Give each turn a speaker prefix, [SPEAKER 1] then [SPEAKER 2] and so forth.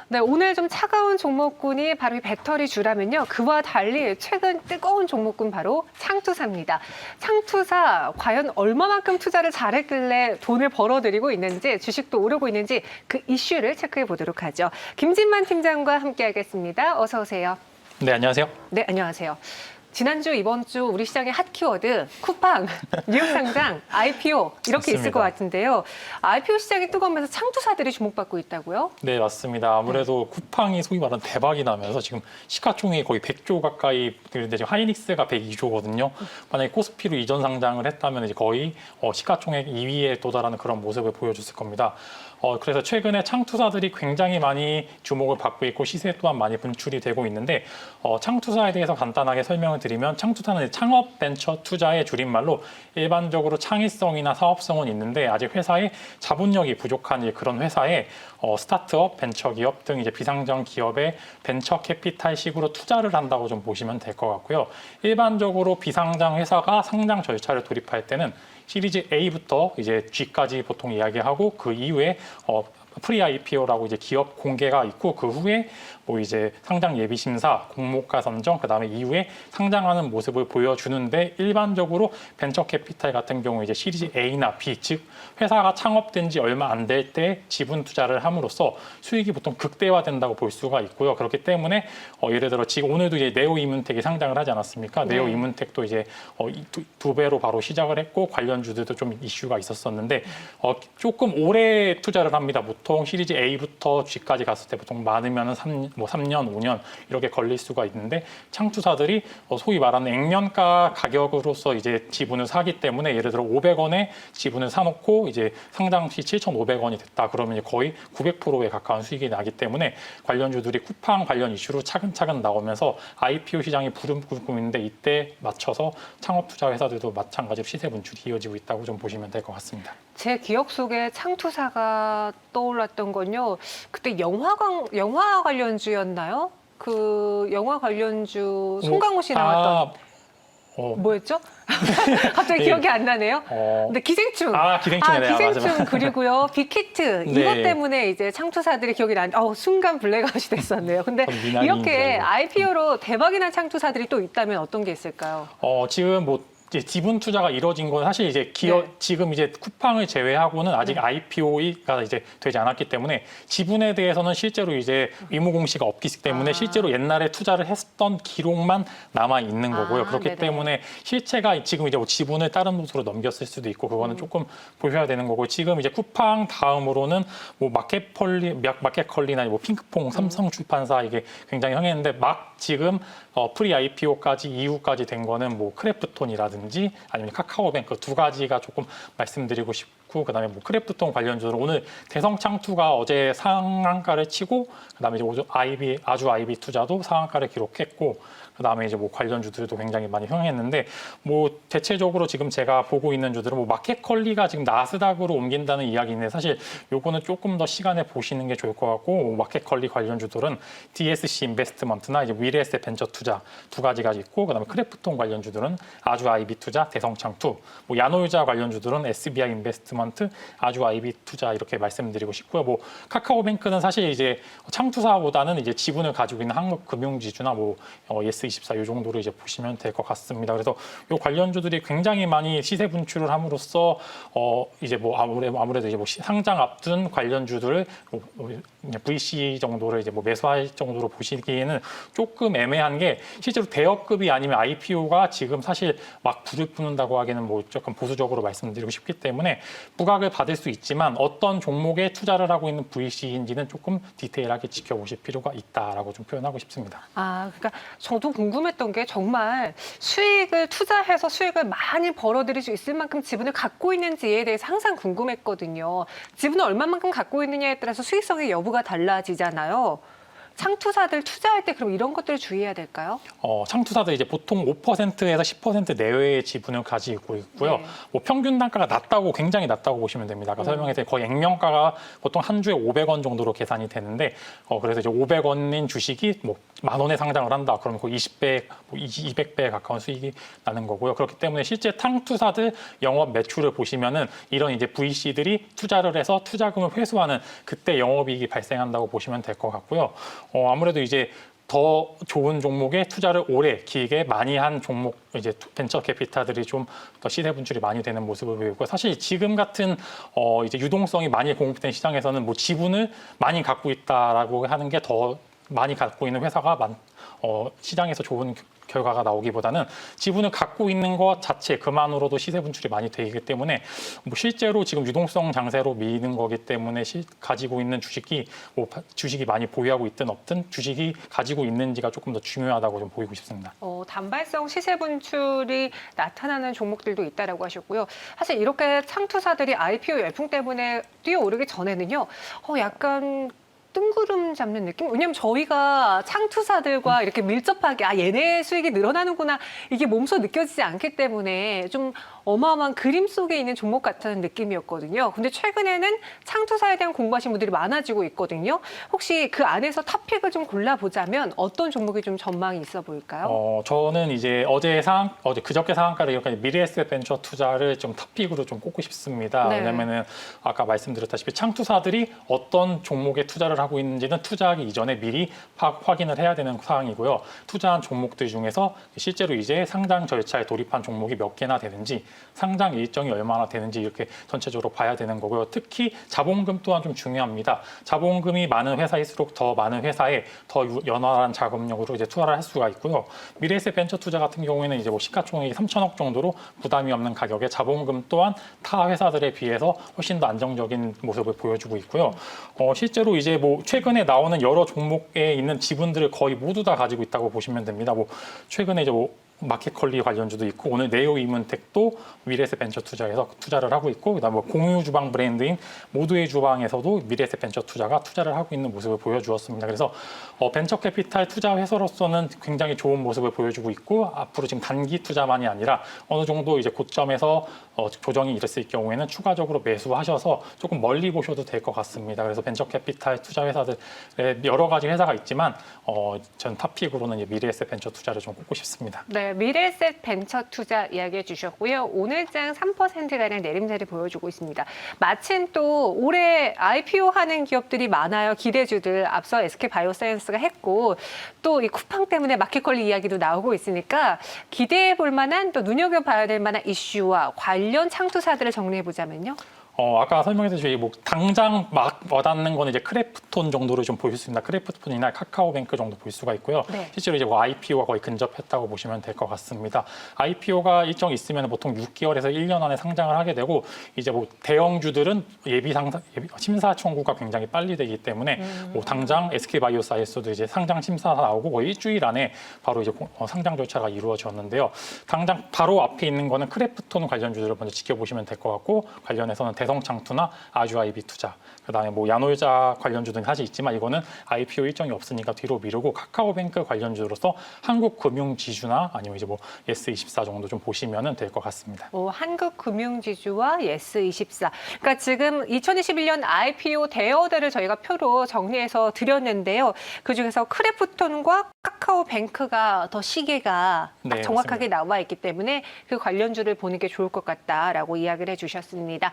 [SPEAKER 1] 네, 오늘 좀 차가운 종목군이 바로 이 배터리주라면요. 그와 달리 최근 뜨거운 종목군 바로 창투사입니다. 창투사 과연 얼마만큼 투자를 잘했길래 돈을 벌어들이고 있는지, 주식도 오르고 있는지 그 이슈를 체크해 보도록 하죠. 김진만 팀장과 함께하겠습니다. 어서 오세요.
[SPEAKER 2] 네, 안녕하세요.
[SPEAKER 1] 네, 안녕하세요. 지난주, 이번 주 우리 시장의 핫 키워드 쿠팡, 뉴욕 상장, IPO 이렇게 있을 것 같은데요. IPO 시장이 뜨거우면서 창투사들이 주목받고 있다고요?
[SPEAKER 2] 네, 맞습니다. 아무래도 쿠팡이 소위 말하는 대박이 나면서 지금 시가총액이 거의 100조 가까이 되는데 지금 하이닉스가 102조거든요. 만약에 코스피로 이전 상장을 했다면 이제 거의 시가총액 2위에 도달하는 그런 모습을 보여줬을 겁니다. 그래서 최근에 창투사들이 굉장히 많이 주목을 받고 있고 시세 또한 많이 분출이 되고 있는데 창투사에 대해서 간단하게 설명을 드리면 창투사는 창업 벤처 투자의 줄임말로 일반적으로 창의성이나 사업성은 있는데 아직 회사에 자본력이 부족한 그런 회사에 스타트업, 벤처기업 등 이제 비상장 기업에 벤처 캐피탈식으로 투자를 한다고 좀 보시면 될 것 같고요. 일반적으로 비상장 회사가 상장 절차를 돌입할 때는 시리즈 A부터 이제 G까지 보통 이야기하고 그 이후에 프리 IPO라고 이제 기업 공개가 있고 그 후에 뭐 이제 상장 예비 심사, 공모가 선정, 그다음에 이후에 상장하는 모습을 보여주는데 일반적으로 벤처 캐피탈 같은 경우 이제 시리즈 A나 B, 즉 회사가 창업된 지 얼마 안 될 때 지분 투자를 함으로써 수익이 보통 극대화된다고 볼 수가 있고요. 그렇기 때문에 예를 들어 지금 오늘도 이제 네오 이문텍이 상장을 하지 않았습니까?
[SPEAKER 1] 네.
[SPEAKER 2] 네오 이문텍도 이제 두 배로 바로 시작을 했고 관련주들도 좀 이슈가 있었었는데 조금 오래 투자를 합니다. 보통 시리즈 A부터 G까지 갔을 때 보통 많으면 3년, 5년 이렇게 걸릴 수가 있는데 창투사들이 소위 말하는 액면가 가격으로서 이제 지분을 사기 때문에 예를 들어 500원에 지분을 사놓고 이제 상장 시 7,500원이 됐다 그러면 거의 900%에 가까운 수익이 나기 때문에 관련주들이 쿠팡 관련 이슈로 차근차근 나오면서 IPO 시장이 부름 끓고 있는데 이때 맞춰서 창업 투자 회사들도 마찬가지로 시세 분출이 이어지고 있다고 좀 보시면 될 것 같습니다.
[SPEAKER 1] 제 기억 속에 창투사가 떠올랐던 건요. 그때 영화 관련주였나요? 그 영화 관련주 송강호 씨 나왔던 뭐였죠? 갑자기
[SPEAKER 2] 네.
[SPEAKER 1] 기억이 안 나네요. 근데 기생충.
[SPEAKER 2] 기생충이네요.
[SPEAKER 1] 기생충
[SPEAKER 2] 맞아.
[SPEAKER 1] 그리고요. 빅히트
[SPEAKER 2] 네.
[SPEAKER 1] 이것 때문에 이제 창투사들이 기억이 난. 순간 블랙아웃이 됐었네요. 근데 이렇게 IPO로 대박이 난 창투사들이 또 있다면 어떤 게 있을까요?
[SPEAKER 2] 지금 뭐 이제 지분 투자가 이뤄진 건 사실 이제 지금 이제 쿠팡을 제외하고는 아직 IPO가 이제 되지 않았기 때문에 지분에 대해서는 실제로 이제 의무 공시가 없기 때문에 실제로 옛날에 투자를 했던 기록만 남아 있는 거고요. 그렇기
[SPEAKER 1] 네네.
[SPEAKER 2] 때문에 실체가 지금 이제 뭐 지분을 다른 곳으로 넘겼을 수도 있고 그거는 조금 보셔야 되는 거고 지금 이제 쿠팡 다음으로는 뭐 마켓컬리나 뭐 핑크퐁, 삼성출판사 이게 굉장히 흥했는데 지금 프리 IPO까지 이후까지 된 거는 뭐 크래프톤이라든지 아니면 카카오뱅크 두 가지가 조금 말씀드리고 싶고 그다음에 뭐 크래프톤 관련주로 오늘 대성창투가 어제 상한가를 치고 그다음에 이제 아주 아이비 투자도 상한가를 기록했고 그다음에 이제 뭐 관련주들도 굉장히 많이 흥했는데 뭐 대체적으로 지금 제가 보고 있는 주들은 뭐 마켓컬리가 지금 나스닥으로 옮긴다는 이야기인데 사실 요거는 조금 더 시간에 보시는 게 좋을 것 같고 마켓컬리 관련주들은 DSC 인베스트먼트나 이제 위례에셋 벤처 투자 두 가지가 있고 그다음에 크래프톤 관련주들은 아주 아이비 투자, 대성창투, 뭐 야노유자 관련주들은 SBI 인베스트먼트, 아주 아이비 투자 이렇게 말씀드리고 싶고요. 뭐 카카오뱅크는 사실 이제 창투사보다는 이제 지분을 가지고 있는 한국금융지주나 뭐 예스24 이 정도로 이제 보시면 될 것 같습니다. 그래서 이 관련주들이 굉장히 많이 시세 분출을 함으로써 이제 뭐 아무래도 이제 뭐 상장 앞둔 관련주들을 VC 정도를 이제 뭐 매수할 정도로 보시기에는 조금 애매한 게 실제로 대여급이 아니면 IPO가 지금 사실 막 불을 뿜는다고 하기에는 뭐 조금 보수적으로 말씀드리고 싶기 때문에 부각을 받을 수 있지만 어떤 종목에 투자를 하고 있는 VC인지는 조금 디테일하게 지켜보실 필요가 있다라고 좀 표현하고 싶습니다.
[SPEAKER 1] 그러니까 저도 궁금했던 게 정말 수익을 투자해서 수익을 많이 벌어들일 수 있을 만큼 지분을 갖고 있는지에 대해서 항상 궁금했거든요. 지분을 얼마만큼 갖고 있느냐에 따라서 수익성의 여부가 달라지잖아요. 창투사들 투자할 때 그럼 이런 것들을 주의해야 될까요?
[SPEAKER 2] 창투사들 이제 보통 5%에서 10% 내외의 지분을 가지고 있고요.
[SPEAKER 1] 네.
[SPEAKER 2] 뭐 평균 단가가 낮다고 굉장히 낮다고 보시면 됩니다. 아까 설명했듯이 거의 액면가가 보통 한 주에 500원 정도로 계산이 되는데 그래서 이제 500원인 주식이 뭐 10,000원에 상장을 한다. 그러면 거의 20배, 200배에 가까운 수익이 나는 거고요. 그렇기 때문에 실제 창투사들 영업 매출을 보시면은 이런 이제 VC들이 투자를 해서 투자금을 회수하는 그때 영업이익이 발생한다고 보시면 될 것 같고요. 아무래도 이제 더 좋은 종목에 투자를 오래 길게 많이 한 종목 이제 벤처 캐피탈들이 좀 더 시세 분출이 많이 되는 모습을 보이고 사실 지금 같은 이제 유동성이 많이 공급된 시장에서는 뭐 지분을 많이 갖고 있다라고 하는 게 더 많이 갖고 있는 회사가 시장에서 좋은 결과가 나오기보다는 지분을 갖고 있는 것 자체 그만으로도 시세 분출이 많이 되기 때문에 뭐 실제로 지금 유동성 장세로 미는 거기 때문에 가지고 있는 주식이 주식이 많이 보유하고 있든 없든 주식이 가지고 있는지가 조금 더 중요하다고 좀 보이고 싶습니다.
[SPEAKER 1] 단발성 시세 분출이 나타나는 종목들도 있다라고 하셨고요. 사실 이렇게 창투사들이 IPO 열풍 때문에 뛰어오르기 전에는요, 약간 뜬구름 잡는 느낌? 왜냐면 저희가 창투사들과 이렇게 밀접하게 얘네 수익이 늘어나는구나 이게 몸소 느껴지지 않기 때문에 좀 어마어마한 그림 속에 있는 종목 같은 느낌이었거든요. 근데 최근에는 창투사에 대한 공부하신 분들이 많아지고 있거든요. 혹시 그 안에서 탑픽을 좀 골라보자면 어떤 종목이 좀 전망이 있어 보일까요?
[SPEAKER 2] 저는 이제 그저께 상한가를 이렇게 미래에셋 벤처 투자를 좀 탑픽으로 좀 꼽고 싶습니다.
[SPEAKER 1] 네.
[SPEAKER 2] 왜냐면은 아까 말씀드렸다시피 창투사들이 어떤 종목에 투자를 하고 있는지는 투자하기 이전에 미리 확인을 해야 되는 사항이고요. 투자한 종목들 중에서 실제로 이제 상장 절차에 돌입한 종목이 몇 개나 되는지 상장 일정이 얼마나 되는지 이렇게 전체적으로 봐야 되는 거고요. 특히 자본금 또한 좀 중요합니다. 자본금이 많은 회사일수록 더 많은 회사에 더 연활한 자금력으로 이제 투자를 할 수가 있고요. 미래에셋 벤처 투자 같은 경우에는 이제 뭐 시가총액이 3천억 정도로 부담이 없는 가격에 자본금 또한 타 회사들에 비해서 훨씬 더 안정적인 모습을 보여주고 있고요. 실제로 이제 뭐 최근에 나오는 여러 종목에 있는 지분들을 거의 모두 다 가지고 있다고 보시면 됩니다. 뭐 최근에 이제 마켓컬리 관련주도 있고 오늘 네오 이문텍도 미래에셋 벤처 투자에서 투자를 하고 있고 그다음에 공유 주방 브랜드인 모두의 주방에서도 미래에셋 벤처 투자가 투자를 하고 있는 모습을 보여주었습니다. 그래서 벤처 캐피탈 투자 회사로서는 굉장히 좋은 모습을 보여주고 있고 앞으로 지금 단기 투자만이 아니라 어느 정도 이제 고점에서 조정이 일었을 경우에는 추가적으로 매수하셔서 조금 멀리 보셔도 될 것 같습니다. 그래서 벤처 캐피탈 투자 회사들의 여러 가지 회사가 있지만 전 탑픽으로는 이제 미래에셋 벤처 투자를 좀 꼽고 싶습니다.
[SPEAKER 1] 네, 미래에셋 벤처 투자 이야기해 주셨고요. 오늘장 3%가량 내림세를 보여주고 있습니다. 마침 또 올해 IPO 하는 기업들이 많아요. 기대주들. 앞서 SK바이오사이언스가 했고 또 이 쿠팡 때문에 마켓컬리 이야기도 나오고 있으니까 기대해 볼 만한 또 눈여겨봐야 될 만한 이슈와 관련 창투사들을 정리해 보자면요.
[SPEAKER 2] 아까 설명했듯이 뭐 당장 막 와닿는 거는 이제 크래프톤 정도를 좀 보실 수 있습니다. 크래프톤이나 카카오뱅크 정도 볼 수가 있고요.
[SPEAKER 1] 네.
[SPEAKER 2] 실제로 이제 뭐 IPO가 거의 근접했다고 보시면 될 것 같습니다. IPO가 일정 있으면 보통 6개월에서 1년 안에 상장을 하게 되고 이제 뭐 대형주들은 심사 청구가 굉장히 빨리 되기 때문에 뭐 당장 SK바이오사이언스도 이제 상장 심사가 나오고 거의 일주일 안에 바로 이제 상장 절차가 이루어졌는데요. 당장 바로 앞에 있는 거는 크래프톤 관련주들을 먼저 지켜보시면 될 것 같고 관련해서는 대성창투나 아주아이비 투자, 그다음에 뭐 야놀자 관련주는 사실 있지만 이거는 IPO 일정이 없으니까 뒤로 미루고 카카오뱅크 관련주로서 한국금융지주나 아니면 이제 뭐 예스24 정도 좀 보시면 될 것 같습니다.
[SPEAKER 1] 한국금융지주와 예스24. 그러니까 지금 2021년 IPO 대여들을 저희가 표로 정리해서 드렸는데요. 그중에서 크래프톤과 카카오뱅크가 더 시계가 딱
[SPEAKER 2] 네,
[SPEAKER 1] 정확하게
[SPEAKER 2] 맞습니다.
[SPEAKER 1] 나와 있기 때문에 그 관련주를 보는 게 좋을 것 같다라고 이야기를 해주셨습니다.